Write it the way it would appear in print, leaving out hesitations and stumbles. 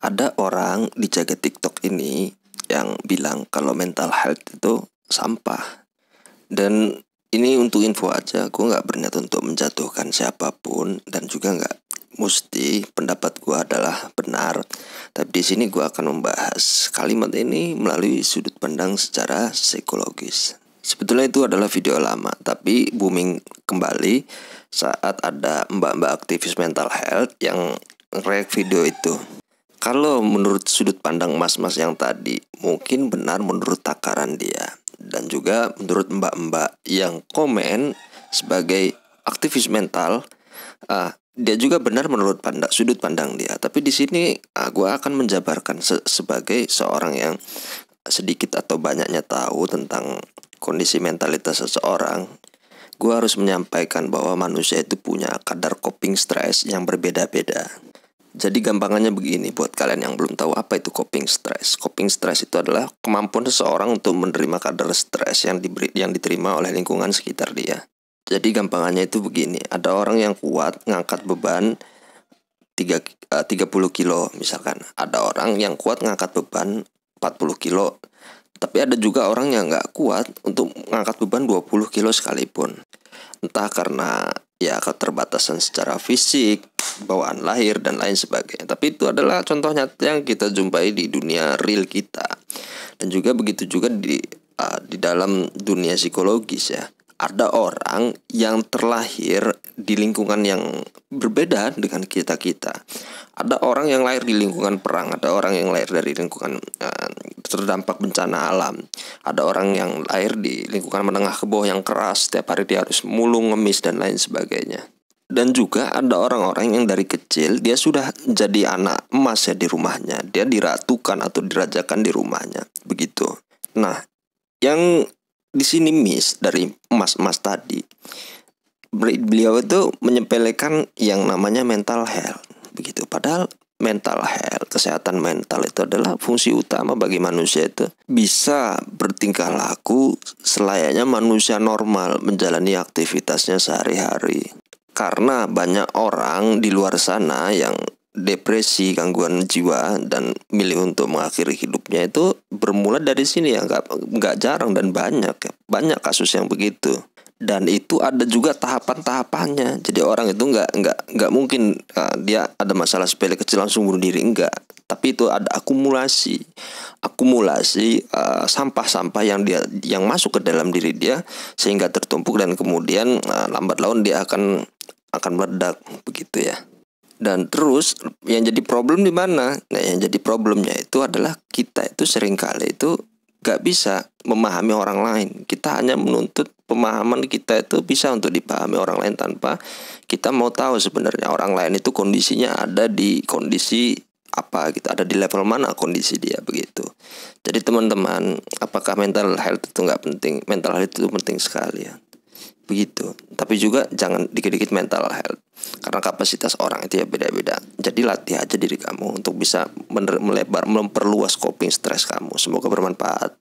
Ada orang di jagat TikTok ini yang bilang kalau mental health itu sampah. Dan ini untuk info aja, gue nggak berniat untuk menjatuhkan siapapun dan juga nggak mesti pendapat gue adalah benar. Tapi di sini gue akan membahas kalimat ini melalui sudut pandang secara psikologis. Sebetulnya itu adalah video lama, tapi booming kembali saat ada mbak-mbak aktivis mental health yang react video itu. Kalau menurut sudut pandang mas-mas yang tadi, mungkin benar menurut takaran dia. Dan juga menurut mbak-mbak yang komen sebagai aktivis mental, dia juga benar menurut sudut pandang dia. Tapi di sini gue akan menjabarkan sebagai seorang yang sedikit atau banyaknya tahu tentang kondisi mentalitas seseorang. Gue harus menyampaikan bahwa manusia itu punya kadar coping stress yang berbeda-beda. Jadi gampangannya begini buat kalian yang belum tahu apa itu coping stress. Coping stress itu adalah kemampuan seseorang untuk menerima kadar stres yang diterima oleh lingkungan sekitar dia. Jadi gampangannya itu begini, ada orang yang kuat ngangkat beban 30 kilo misalkan. Ada orang yang kuat ngangkat beban 40 kilo. Tapi ada juga orang yang nggak kuat untuk ngangkat beban 20 kilo sekalipun. Entah karena keterbatasan secara fisik, bawaan lahir, dan lain sebagainya. Tapi itu adalah contoh nyata yang kita jumpai di dunia real kita. Dan juga begitu juga di dalam dunia psikologis ya. Ada orang yang terlahir di lingkungan yang berbeda dengan kita-kita. Ada orang yang lahir di lingkungan perang, ada orang yang lahir dari lingkungan terdampak bencana alam. Ada orang yang lahir di lingkungan menengah ke bawah yang keras, setiap hari dia harus mulung, ngemis, dan lain sebagainya. Dan juga ada orang-orang yang dari kecil dia sudah jadi anak emas ya di rumahnya. Dia diratukan atau dirajakan di rumahnya. Begitu. Nah, yang di sini miss dari emas-emas tadi, beliau itu menyepelekan yang namanya mental health. Begitu. Padahal mental health, kesehatan mental itu adalah fungsi utama bagi manusia itu bisa bertingkah laku selayaknya manusia normal menjalani aktivitasnya sehari-hari. Karena banyak orang di luar sana yang depresi, gangguan jiwa, dan milih untuk mengakhiri hidupnya itu bermula dari sini ya, nggak jarang dan banyak kasus yang begitu. Dan itu ada juga tahapan-tahapannya. Jadi orang itu nggak mungkin dia ada masalah sepele kecil langsung bunuh diri, enggak. Tapi itu ada akumulasi sampah-sampah yang masuk ke dalam diri dia sehingga tertumpuk dan kemudian lambat laun dia akan meledak begitu ya. Dan terus yang jadi problem di mana? Nah, yang jadi problemnya itu adalah kita itu seringkali itu gak bisa memahami orang lain. Kita hanya menuntut pemahaman kita itu bisa untuk dipahami orang lain tanpa kita mau tahu sebenarnya orang lain itu kondisinya ada di kondisi apa gitu, ada di level mana kondisi dia begitu. Jadi teman-teman, apakah mental health itu gak penting? Mental health itu penting sekali ya. Begitu. Tapi juga jangan dikit-dikit mental health, karena kapasitas orang itu ya beda-beda. Jadi latih aja diri kamu untuk bisa memperluas coping stress kamu. Semoga bermanfaat.